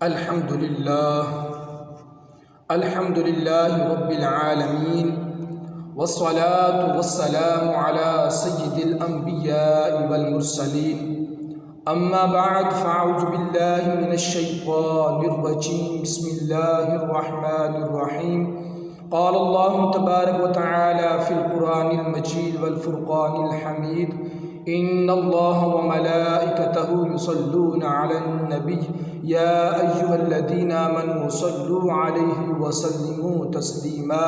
الحمد لله رب العالمين والصلاة والسلام على سيد الأنبياء والمرسلين أما بعد فأعوذ بالله من الشيطان الرجيم بسم الله الرحمن الرحيم قال الله تبارك وتعالى في القرآن المجيد والفرقان الحميد إن الله وملائكته يصلون على النبي يا أيها الذين آمنوا صلوا عليه وسلموا تسليما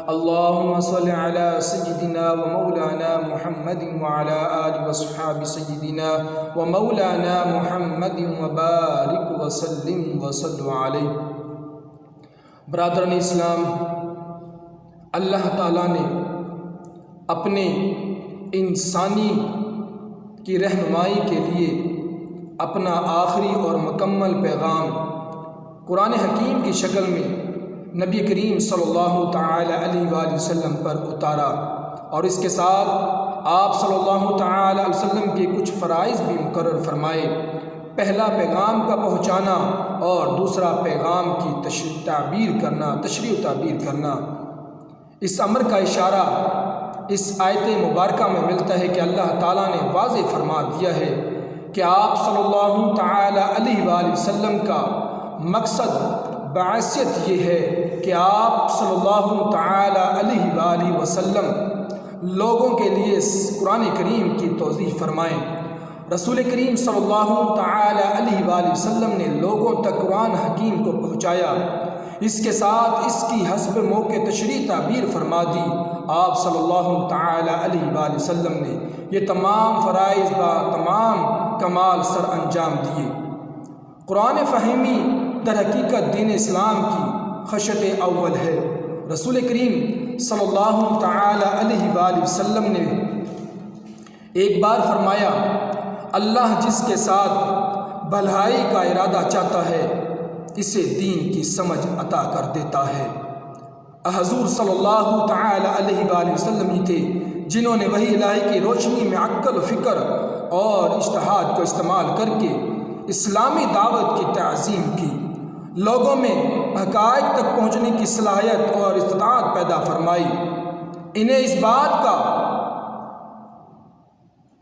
اللهم صل على سيدنا ومولانا محمد وعلى آله وصحبه سيدنا ومولانا محمد وبارك وسلم وصلوا عليه۔ برادران اسلام، اللہ تعالیٰ نے اپنے انسانی کی رہنمائی کے لیے اپنا آخری اور مکمل پیغام قرآن حکیم کی شکل میں نبی کریم صلی اللہ تعالی علیہ وآلہ وسلم پر اتارا، اور اس کے ساتھ آپ صلی اللہ تعالی علیہ وسلم کے کچھ فرائض بھی مقرر فرمائے۔ پہلا پیغام کا پہنچانا اور دوسرا پیغام کی تشریح و تعبیر کرنا۔ اس امر کا اشارہ اس آیت مبارکہ میں ملتا ہے کہ اللہ تعالیٰ نے واضح فرما دیا ہے کہ آپ صلی اللہ تعالی علیہ وآلہ وسلم کا مقصد بعثیت یہ ہے کہ آپ صلی اللہ تعالی علیہ وآلہ وسلم لوگوں کے لیے قرآن کریم کی توضیح فرمائیں۔ رسول کریم صلی اللہ تعالی علیہ وآلہ وسلم نے لوگوں تک قرآن حکیم کو پہنچایا، اس کے ساتھ اس کی حسب موقع تشریح تعبیر فرما دی۔ آپ صلی اللہ تعالی علیہ وآلہ وسلم نے یہ تمام فرائض با تمام کمال سر انجام دیے۔ قرآن فہمی در حقیقت دین اسلام کی خشت اول ہے۔ رسول کریم صلی اللہ تعالی علیہ وآلہ وسلم نے ایک بار فرمایا، اللہ جس کے ساتھ بھلائی کا ارادہ چاہتا ہے اسے دین کی سمجھ عطا کر دیتا ہے۔ حضور صلی اللہ تعالی علیہ وآلہ وسلم ہی تھے جنہوں نے وحی الہی کی روشنی میں عقل و فکر اور اجتہاد کو استعمال کر کے اسلامی دعوت کی تعظیم کی، لوگوں میں حقائق تک پہنچنے کی صلاحیت اور استطاعت پیدا فرمائی، انہیں اس بات کا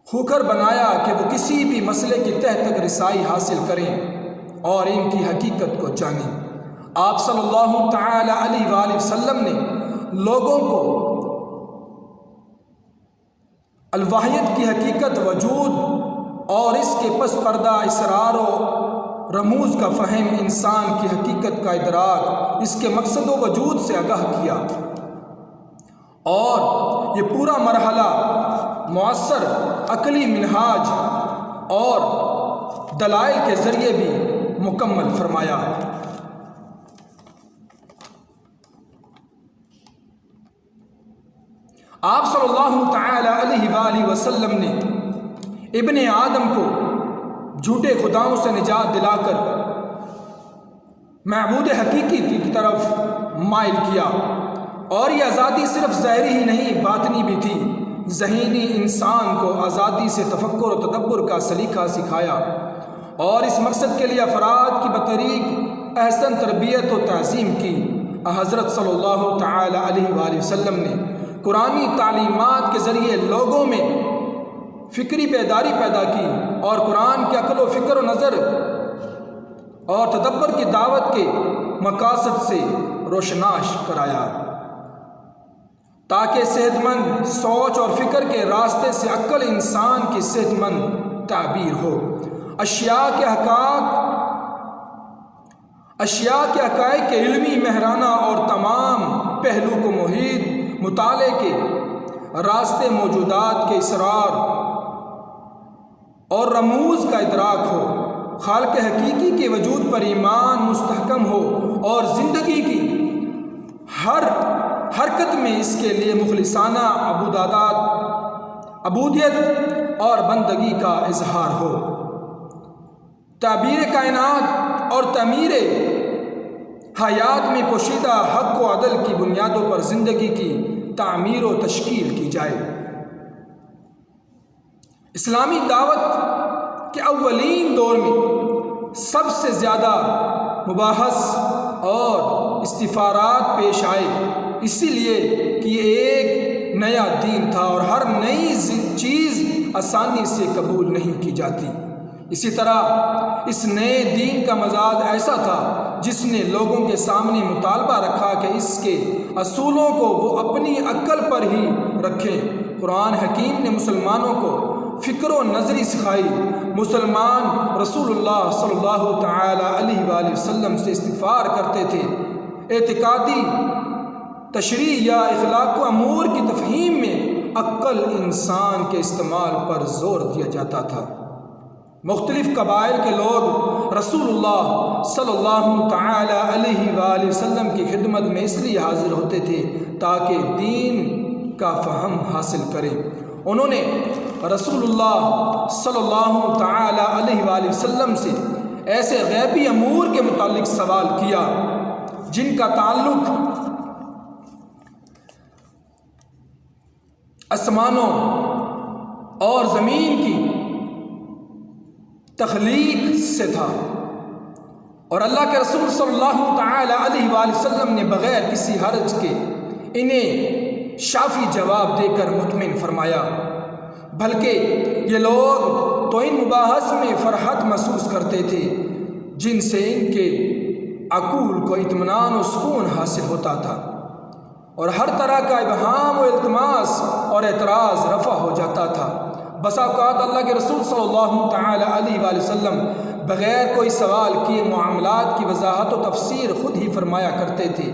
خوکر بنایا کہ وہ کسی بھی مسئلے کی تہ تک رسائی حاصل کریں اور ان کی حقیقت کو جانیں۔ آپ صلی اللہ تعالی علیہ وآلہ وسلم نے لوگوں کو الوحیت کی حقیقت، وجود اور اس کے پس پردہ اسرار و رموز کا فہم، انسان کی حقیقت کا ادراک، اس کے مقصد و وجود سے آگاہ کیا، اور یہ پورا مرحلہ مؤثر عقلی منہاج اور دلائل کے ذریعے بھی مکمل فرمایا۔ آپ صلی اللہ تعالی علیہ وآلہ وسلم نے ابن آدم کو جھوٹے خداؤں سے نجات دلا کر معبود حقیقی کی طرف مائل کیا، اور یہ آزادی صرف ظاہری ہی نہیں باطنی بھی تھی۔ ذہنی انسان کو آزادی سے تفکر و تدبر کا سلیقہ سکھایا، اور اس مقصد کے لیے افراد کی بطریق احسن تربیت و تعظیم کی۔ حضرت صلی اللہ تعالی علیہ وآلہ وسلم نے قرآنی تعلیمات کے ذریعے لوگوں میں فکری بیداری پیدا کی اور قرآن کے عقل و فکر و نظر اور تدبر کی دعوت کے مقاصد سے روشناس کرایا، تاکہ صحت مند سوچ اور فکر کے راستے سے عقل انسان کی صحت مند تعبیر ہو۔ اشیاء کے حقائق کے علمی مہرانہ اور تمام پہلو کو محیط مطالعے کے راستے موجودات کے اسرار اور رموز کا ادراک ہو، خالق حقیقی کے وجود پر ایمان مستحکم ہو، اور زندگی کی ہر حرکت میں اس کے لیے مخلصانہ عبودیت اور بندگی کا اظہار ہو۔ تعبیر کائنات اور تعمیر حیات میں پوشیدہ حق و عدل کی بنیادوں پر زندگی کی تعمیر و تشکیل کی جائے۔ اسلامی دعوت کے اولین دور میں سب سے زیادہ مباحث اور استفارات پیش آئے، اسی لیے کہ یہ ایک نیا دین تھا اور ہر نئی چیز آسانی سے قبول نہیں کی جاتی۔ اسی طرح اس نئے دین کا مزاج ایسا تھا جس نے لوگوں کے سامنے مطالبہ رکھا کہ اس کے اصولوں کو وہ اپنی عقل پر ہی رکھیں۔ قرآن حکیم نے مسلمانوں کو فکر و نظری سکھائی۔ مسلمان رسول اللہ صلی اللہ تعالی علیہ وآلہ وسلم سے استغفار کرتے تھے۔ اعتقادی تشریح یا اخلاق و امور کی تفہیم میں عقل انسان کے استعمال پر زور دیا جاتا تھا۔ مختلف قبائل کے لوگ رسول اللہ صلی اللہ تعالی علیہ وآلہ وسلم کی خدمت میں اس لیے حاضر ہوتے تھے تاکہ دین کا فہم حاصل کریں۔ انہوں نے رسول اللہ صلی اللہ تعالی علیہ وآلہ وسلم سے ایسے غیبی امور کے متعلق سوال کیا جن کا تعلق آسمانوں اور زمین کی تخلیق سے تھا، اور اللہ کے رسول صلی اللہ تعالی علیہ وآلہ وسلم نے بغیر کسی حرج کے انہیں شافی جواب دے کر مطمئن فرمایا، بلکہ یہ لوگ تو ان مباحث میں فرحت محسوس کرتے تھے جن سے ان کے عقول کو اطمینان و سکون حاصل ہوتا تھا، اور ہر طرح کا ابہام و التماس اور اعتراض رفع ہو جاتا تھا۔ بسا اوقات اللہ کے رسول صلی اللہ تعالی علیہ وآلہ وسلم بغیر کوئی سوال کیے معاملات کی وضاحت و تفسیر خود ہی فرمایا کرتے تھے۔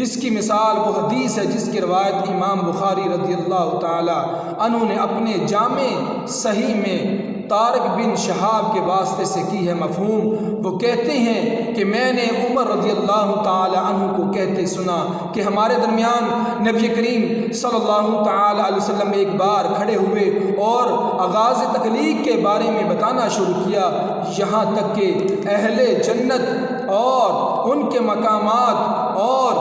اس کی مثال وہ حدیث ہے جس کی روایت امام بخاری رضی اللہ تعالی عنہ نے اپنے جامع صحیح میں طارق بن شہاب کے واسطے سے کی ہے۔ مفہوم وہ کہتے ہیں کہ میں نے عمر رضی اللہ تعالی عنہ کو کہتے سنا کہ ہمارے درمیان نبی کریم صلی اللہ تعالی علیہ وسلم ایک بار کھڑے ہوئے اور آغاز تخلیق کے بارے میں بتانا شروع کیا، یہاں تک کہ اہل جنت اور ان کے مقامات اور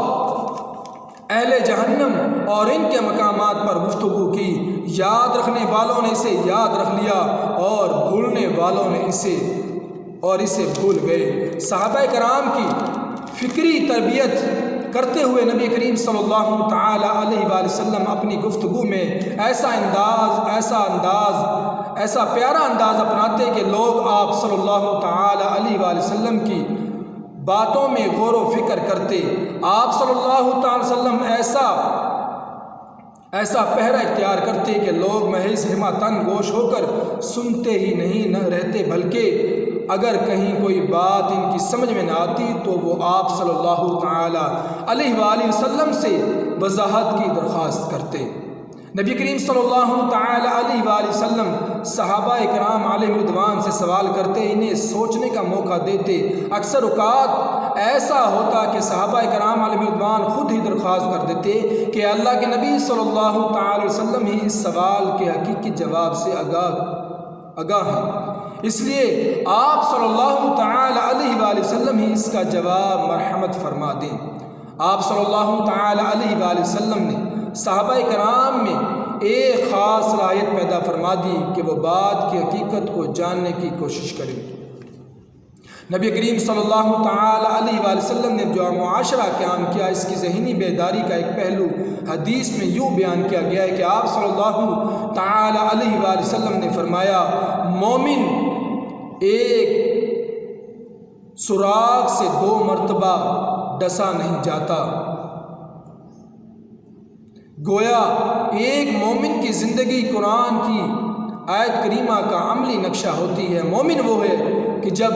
اہل جہنم اور ان کے مقامات پر گفتگو کی۔ یاد رکھنے والوں نے اسے یاد رکھ لیا اور بھولنے والوں نے اسے بھول گئے۔ صحابہ کرام کی فکری تربیت کرتے ہوئے نبی کریم صلی اللہ تعالی علیہ وآلہ وسلم اپنی گفتگو میں ایسا پیارا انداز اپناتے کہ لوگ آپ صلی اللہ تعالی علیہ وآلہ وسلم کی باتوں میں غور و فکر کرتے۔ آپ صلی اللہ تعالی وسلم ایسا پہرا اختیار کرتے کہ لوگ محض ہمتن گوش ہو کر سنتے ہی نہیں رہتے، بلکہ اگر کہیں کوئی بات ان کی سمجھ میں نہ آتی تو وہ آپ صلی اللہ تعالی علیہ وآلہ وسلم سے وضاحت کی درخواست کرتے۔ نبی کریم صلی اللہ تعالی علیہ وآلہ وسلم صحابہ کرام علیہ رضوان سے سوال کرتے، انہیں سوچنے کا موقع دیتے۔ اکثر اوقات ایسا ہوتا کہ صحابہ کرام علیہ رضوان خود ہی درخواست کر دیتے کہ اللہ کے نبی صلی اللہ تعالی وسلم ہی اس سوال کے حقیقی جواب سے آگاہ ہیں، اس لیے آپ صلی اللہ تعالی علیہ وآلہ وسلم ہی اس کا جواب مرحمت فرما دیں۔ آپ صلی اللہ تعالی علیہ وآلہ وسلم نے صحابہ کرام میں ایک خاص صلاحیت پیدا فرما دی کہ وہ بات کی حقیقت کو جاننے کی کوشش کریں۔ نبی کریم صلی اللہ تعالی علیہ وآلہ وسلم نے جو معاشرہ قیام کیا، اس کی ذہنی بیداری کا ایک پہلو حدیث میں یوں بیان کیا گیا ہے کہ آپ صلی اللہ تعالی علیہ وآلہ وسلم نے فرمایا، مومن ایک سوراخ سے 2 مرتبہ ڈسا نہیں جاتا۔ گویا ایک مومن کی زندگی قرآن کی آیت کریمہ کا عملی نقشہ ہوتی ہے۔ مومن وہ ہے کہ جب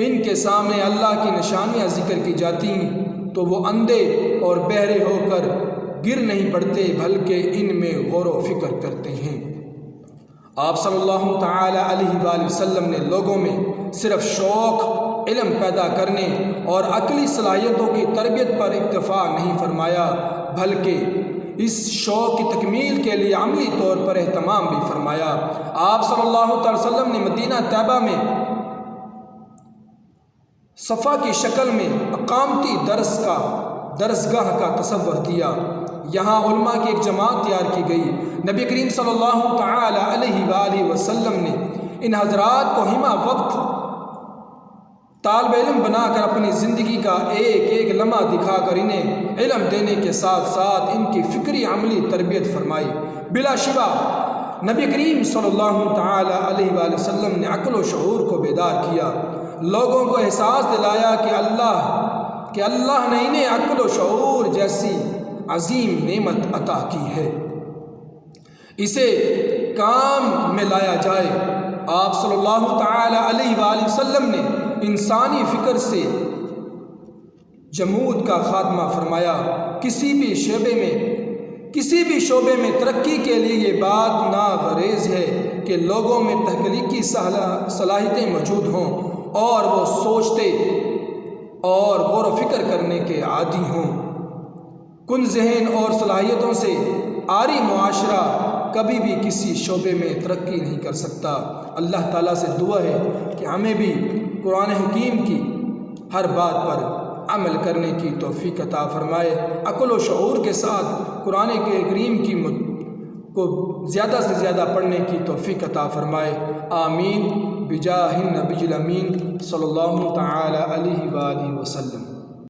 ان کے سامنے اللہ کی نشانیاں ذکر کی جاتی ہیں تو وہ اندھے اور بہرے ہو کر گر نہیں پڑتے بلکہ ان میں غور و فکر کرتے ہیں۔ آپ صلی اللہ تعالی علیہ وآلہ وسلم نے لوگوں میں صرف شوق علم پیدا کرنے اور عقلی صلاحیتوں کی تربیت پر اکتفا نہیں فرمایا، بلکہ اس شوق کی تکمیل کے لیے عملی طور پر اہتمام بھی فرمایا۔ آپ صلی اللہ علیہ وسلم نے مدینہ طیبہ میں صفا کی شکل میں اقامتی درسگاہ کا تصور دیا۔ یہاں علماء کی ایک جماعت تیار کی گئی۔ نبی کریم صلی اللہ تعالی علیہ وآلہ وسلم نے ان حضرات کو ہمہ وقت طالب علم بنا کر اپنی زندگی کا ایک ایک لمحہ دکھا کر انہیں علم دینے کے ساتھ ساتھ ان کی فکری عملی تربیت فرمائی۔ بلا شبہ نبی کریم صلی اللہ تعالی علیہ وآلہ وسلم نے عقل و شعور کو بیدار کیا، لوگوں کو احساس دلایا کہ اللہ نے انہیں عقل و شعور جیسی عظیم نعمت عطا کی ہے، اسے کام میں لایا جائے۔ آپ صلی اللہ تعالی علیہ وآلہ وسلم نے انسانی فکر سے جمود کا خاتمہ فرمایا۔ کسی بھی شعبے میں ترقی کے لیے یہ بات ناگزیر ہے کہ لوگوں میں تخلیقی صلاحیتیں موجود ہوں اور وہ سوچتے اور غور و فکر کرنے کے عادی ہوں۔ کن ذہن اور صلاحیتوں سے عاری معاشرہ کبھی بھی کسی شعبے میں ترقی نہیں کر سکتا۔ اللہ تعالیٰ سے دعا ہے کہ ہمیں بھی قرآن حکیم کی ہر بات پر عمل کرنے کی توفیق عطا فرمائے، عقل و شعور کے ساتھ قرآن کے کریم کو زیادہ سے زیادہ پڑھنے کی توفیق عطا فرمائے۔ آمین بجاہ النبی الامین صلی اللہ تعالی علیہ وآلہ وسلم۔